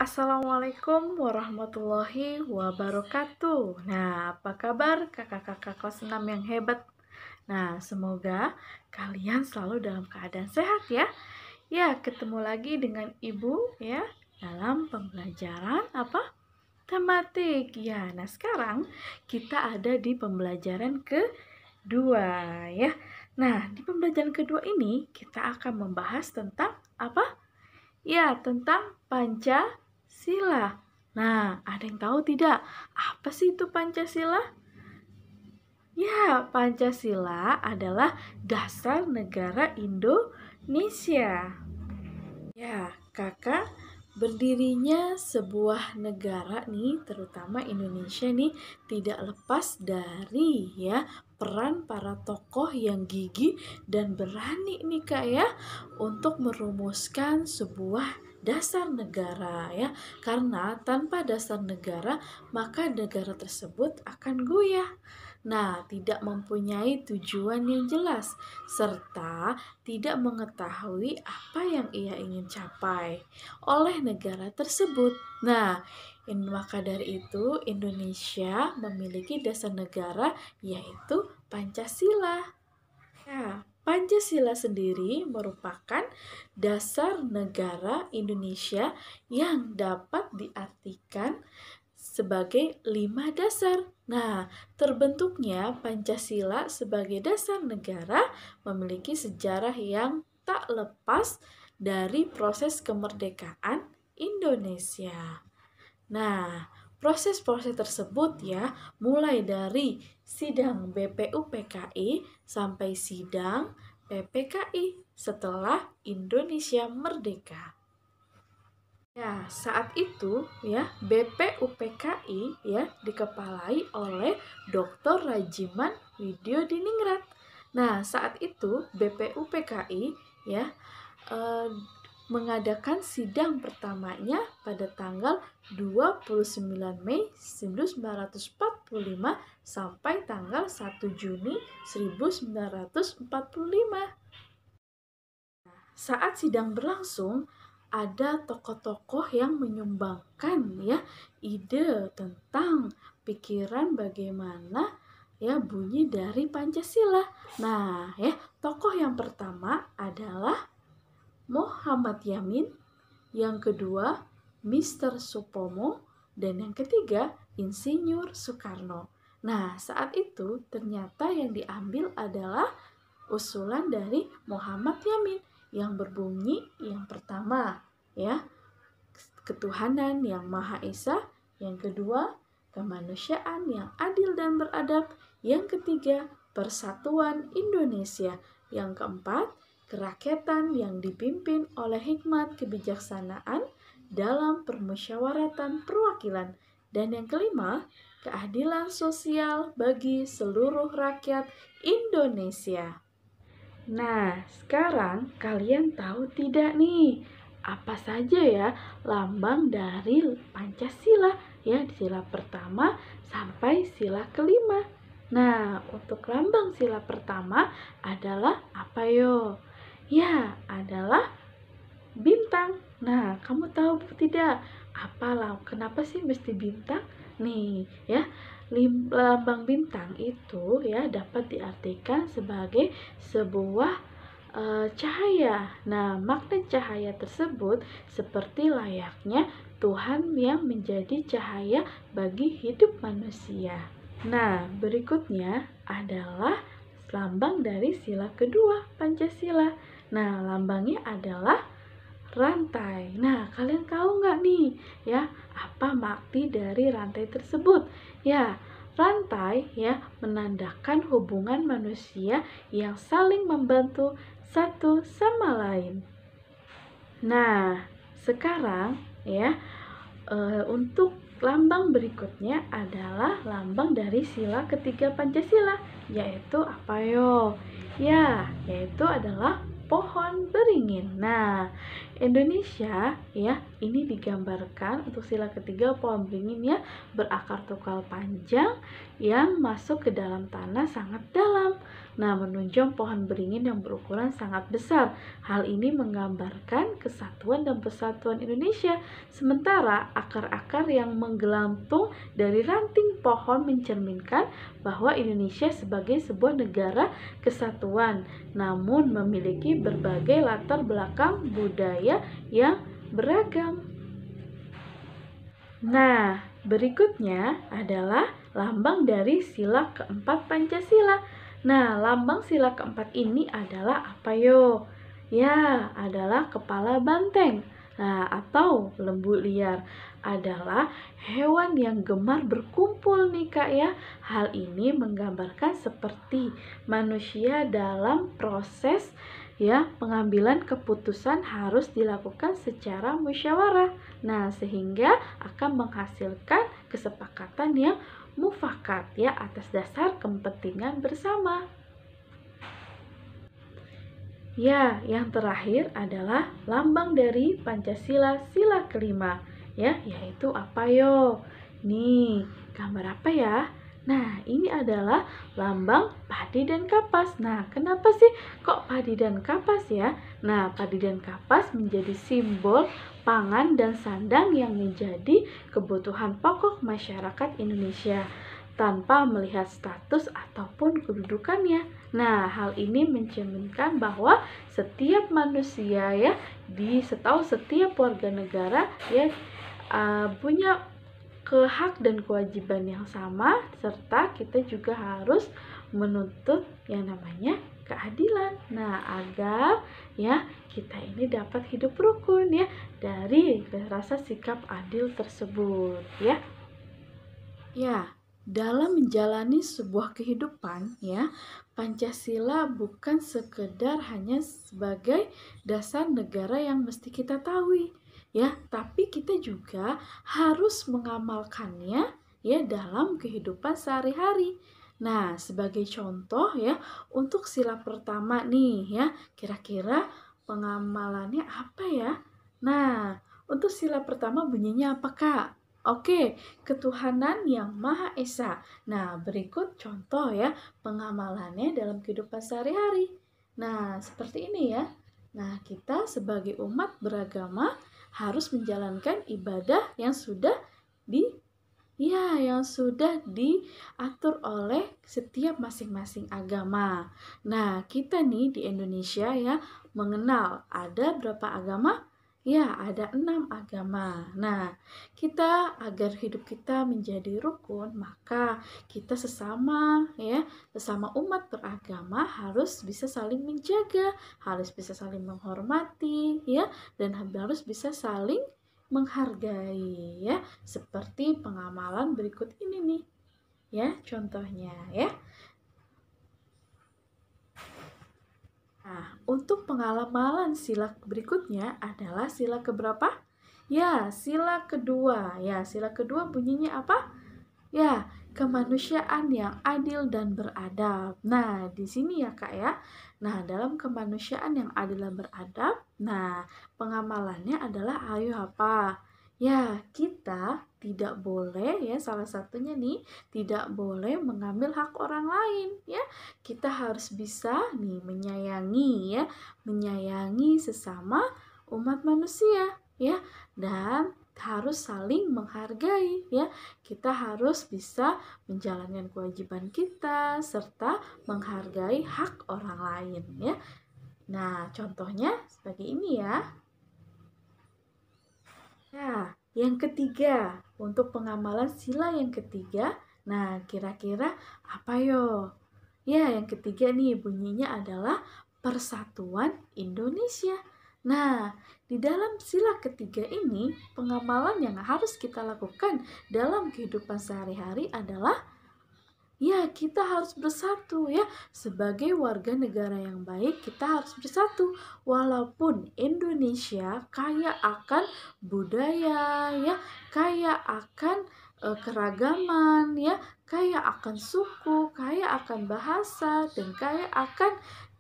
Assalamualaikum warahmatullahi wabarakatuh. Nah, apa kabar kakak-kakak kelas 6 yang hebat? Nah, semoga kalian selalu dalam keadaan sehat ya. Ya, ketemu lagi dengan Ibu ya dalam pembelajaran apa? Tematik. Ya, nah sekarang kita ada di pembelajaran kedua ya. Nah, di pembelajaran kedua ini kita akan membahas tentang apa? Ya, tentang Pancasila. Nah, ada yang tahu tidak? Apa sih itu Pancasila? Ya, Pancasila adalah dasar negara Indonesia. Ya, kakak, berdirinya sebuah negara nih, terutama Indonesia nih, tidak lepas dari ya peran para tokoh yang gigih dan berani nih kak ya untuk merumuskan sebuah dasar negara ya. Karena tanpa dasar negara, maka negara tersebut akan goyah. Nah, tidak mempunyai tujuan yang jelas serta tidak mengetahui apa yang ia ingin capai oleh negara tersebut. Nah, maka dari itu Indonesia memiliki dasar negara yaitu Pancasila. Ya, Pancasila sendiri merupakan dasar negara Indonesia yang dapat diartikan sebagai 5 dasar. Nah, terbentuknya Pancasila sebagai dasar negara memiliki sejarah yang tak lepas dari proses kemerdekaan Indonesia. Nah, proses-proses tersebut ya, mulai dari sidang BPUPKI sampai sidang PPKI setelah Indonesia merdeka. Ya, saat itu ya BPUPKI ya dikepalai oleh Dr. Rajiman Widyodiningrat. Nah, saat itu BPUPKI ya mengadakan sidang pertamanya pada tanggal 29 Mei 1945 sampai tanggal 1 Juni 1945. Saat sidang berlangsung, ada tokoh-tokoh yang menyumbangkan ya ide tentang pikiran bagaimana ya bunyi dari Pancasila. Nah, ya, tokoh yang pertama adalah Muhammad Yamin, yang kedua Mr. Supomo, dan yang ketiga Insinyur Soekarno. Nah, saat itu ternyata yang diambil adalah usulan dari Muhammad Yamin yang berbunyi yang pertama ya ketuhanan yang Maha Esa, yang kedua kemanusiaan yang adil dan beradab, yang ketiga persatuan Indonesia, yang keempat kerakyatan yang dipimpin oleh hikmat kebijaksanaan dalam permusyawaratan perwakilan, dan yang kelima keadilan sosial bagi seluruh rakyat Indonesia. Nah, sekarang kalian tahu tidak nih, apa saja ya lambang dari Pancasila ya, sila pertama sampai sila kelima. Nah, untuk lambang sila pertama adalah apa yo? Ya, adalah bintang. Nah, kamu tahu tidak kenapa sih mesti bintang? Nih, ya. Lambang bintang itu ya dapat diartikan sebagai sebuah cahaya. Nah, makna cahaya tersebut seperti layaknya Tuhan yang menjadi cahaya bagi hidup manusia. Nah, berikutnya adalah lambang dari sila kedua Pancasila. Nah, lambangnya adalah rantai. Nah, kalian tahu nggak nih ya apa makna dari rantai tersebut? Ya, rantai ya menandakan hubungan manusia yang saling membantu satu sama lain. Nah, sekarang ya untuk lambang berikutnya adalah lambang dari sila ketiga Pancasila, yaitu apa yo? Ya, yaitu adalah pohon beringin. Nah, Indonesia ya, ini digambarkan untuk sila ketiga pohon beringin ya, berakar tunggal panjang yang masuk ke dalam tanah sangat dalam. Nah, menunjang pohon beringin yang berukuran sangat besar. Hal ini menggambarkan kesatuan dan persatuan Indonesia. Sementara akar-akar yang menggelantung dari ranting pohon mencerminkan bahwa Indonesia sebagai sebuah negara kesatuan, namun memiliki berbagai latar belakang budaya yang beragam. Nah, berikutnya adalah lambang dari sila keempat Pancasila. Nah, lambang sila keempat ini adalah apa yo? Ya, adalah kepala banteng. Nah, atau lembu liar adalah hewan yang gemar berkumpul nih Kak ya. Hal ini menggambarkan seperti manusia dalam proses ya, pengambilan keputusan harus dilakukan secara musyawarah. Nah, sehingga akan menghasilkan kesepakatan yang mufakat ya, atas dasar kepentingan bersama. Ya, yang terakhir adalah lambang dari Pancasila sila kelima ya, yaitu apa yo? Nih, gambar apa ya? Nah, ini adalah lambang padi dan kapas. Nah, kenapa sih kok padi dan kapas ya? Nah, padi dan kapas menjadi simbol pangan dan sandang yang menjadi kebutuhan pokok masyarakat Indonesia tanpa melihat status ataupun kedudukannya. Nah, hal ini mencerminkan bahwa setiap manusia ya, setiap warga negara ya punya hak dan kewajiban yang sama, serta kita juga harus menuntut yang namanya keadilan. Nah, agar ya kita ini dapat hidup rukun ya dari rasa sikap adil tersebut ya. Ya, dalam menjalani sebuah kehidupan ya, Pancasila bukan sekedar hanya sebagai dasar negara yang mesti kita tahu ya, tapi kita juga harus mengamalkannya ya dalam kehidupan sehari-hari. Nah, sebagai contoh ya, untuk sila pertama nih ya, kira-kira pengamalannya apa ya? Nah, untuk sila pertama bunyinya apa Kak? Oke, ketuhanan yang Maha Esa. Nah, berikut contoh ya pengamalannya dalam kehidupan sehari-hari. Nah, seperti ini ya. Nah, kita sebagai umat beragama harus menjalankan ibadah yang sudah diatur oleh setiap masing-masing agama. Nah, kita nih di Indonesia ya mengenal ada berapa agama? Ya, ada 6 agama. Nah, kita agar hidup kita menjadi rukun, maka kita sesama umat beragama harus bisa saling menjaga, harus bisa saling menghormati ya, dan harus bisa saling menghargai ya, seperti pengamalan berikut ini nih ya, contohnya ya. Nah, untuk pengamalan sila berikutnya adalah sila keberapa? Ya, sila kedua. Ya, sila kedua bunyinya apa? Ya, kemanusiaan yang adil dan beradab. Nah, di sini ya Kak ya. Nah, dalam kemanusiaan yang adil dan beradab, nah, pengamalannya adalah ayo apa? Ya, kita tidak boleh ya, salah satunya nih, tidak boleh mengambil hak orang lain ya. Kita harus bisa nih menyayangi sesama umat manusia ya, dan harus saling menghargai ya. Kita harus bisa menjalankan kewajiban kita serta menghargai hak orang lain ya. Nah, contohnya seperti ini ya. Nah, yang ketiga, untuk pengamalan sila yang ketiga, nah kira-kira apa yo? Ya, yang ketiga nih bunyinya adalah Persatuan Indonesia. Nah, di dalam sila ketiga ini, pengamalan yang harus kita lakukan dalam kehidupan sehari-hari adalah ya, kita harus bersatu ya. Sebagai warga negara yang baik, kita harus bersatu. Walaupun Indonesia kaya akan budaya ya, kaya akan keragaman ya, kaya akan suku, kaya akan bahasa, dan kaya akan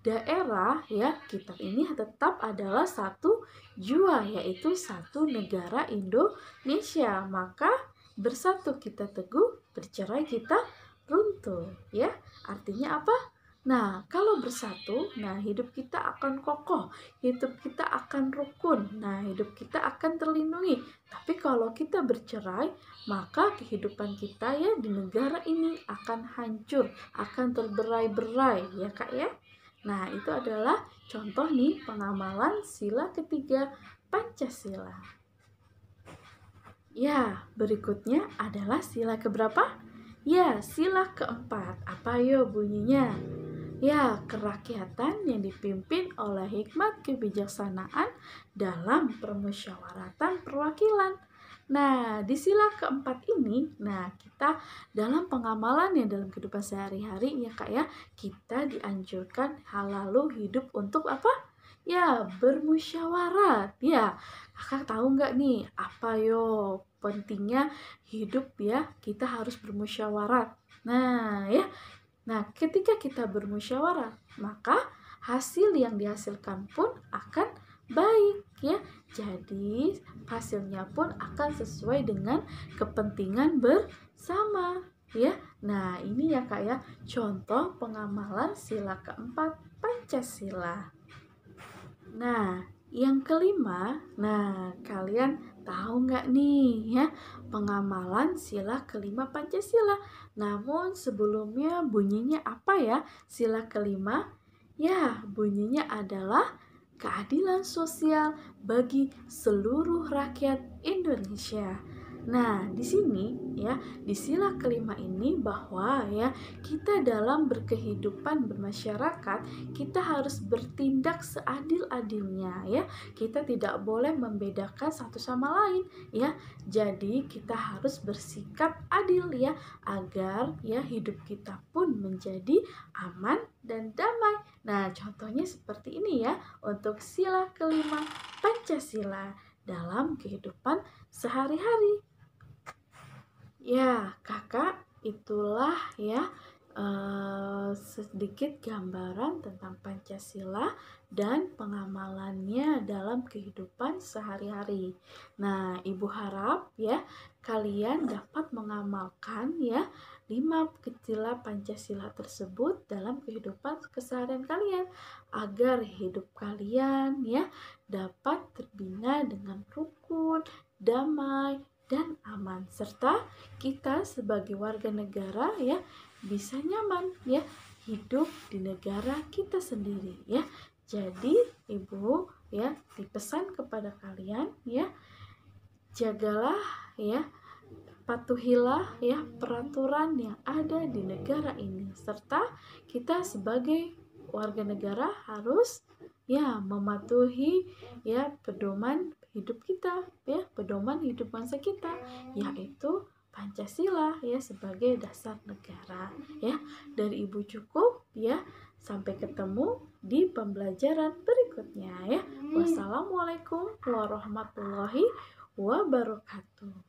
daerah ya, kita ini tetap adalah satu jua, yaitu satu negara Indonesia. Maka bersatu kita teguh, bercerai kita runtuh ya. Artinya apa? Nah, kalau bersatu, nah hidup kita akan kokoh, hidup kita akan rukun, nah hidup kita akan terlindungi. Tapi kalau kita bercerai, maka kehidupan kita ya di negara ini akan hancur, akan terberai-berai ya Kak ya. Nah, itu adalah contoh nih pengamalan sila ketiga Pancasila. Ya, berikutnya adalah sila keberapa? Ya, sila keempat. Apa yo bunyinya? Ya, kerakyatan yang dipimpin oleh hikmat kebijaksanaan dalam permusyawaratan perwakilan. Nah, di sila keempat ini, nah kita dalam pengamalan yang dalam kehidupan sehari-hari ya Kak ya, kita dianjurkan lalu hidup untuk apa? Ya, bermusyawarat. Ya, Kakak tahu nggak nih apa yo pentingnya hidup ya, kita harus bermusyawarat. Nah, ya. Nah, ketika kita bermusyawarah, maka hasil yang dihasilkan pun akan baik ya. Jadi, hasilnya pun akan sesuai dengan kepentingan bersama ya. Nah, ini ya Kak ya, contoh pengamalan sila keempat Pancasila. Nah, yang kelima, nah kalian tahu nggak nih ya pengamalan sila kelima Pancasila? Namun sebelumnya bunyinya apa ya sila kelima? Ya, bunyinya adalah keadilan sosial bagi seluruh rakyat Indonesia. Nah, di sini ya, di sila kelima ini bahwa ya, kita dalam berkehidupan bermasyarakat, kita harus bertindak seadil-adilnya ya. Kita tidak boleh membedakan satu sama lain ya. Jadi, kita harus bersikap adil ya agar ya hidup kita pun menjadi aman dan damai. Nah, contohnya seperti ini ya untuk sila kelima Pancasila dalam kehidupan sehari-hari. Ya, Kakak, itulah ya sedikit gambaran tentang Pancasila dan pengamalannya dalam kehidupan sehari-hari. Nah, Ibu harap ya kalian dapat mengamalkan ya 5 sila Pancasila tersebut dalam kehidupan keseharian kalian agar hidup kalian ya dapat terbina dengan rukun, damai, dan aman, serta kita sebagai warga negara ya bisa nyaman ya hidup di negara kita sendiri ya. Jadi Ibu ya dipesan kepada kalian ya, jagalah ya, patuhilah ya peraturan yang ada di negara ini, serta kita sebagai warga negara harus ya mematuhi ya pedoman hidup kita ya, pedoman hidup bangsa kita, yaitu Pancasila ya sebagai dasar negara ya. Dari Ibu cukup ya, sampai ketemu di pembelajaran berikutnya ya. Wassalamualaikum warahmatullahi wabarakatuh.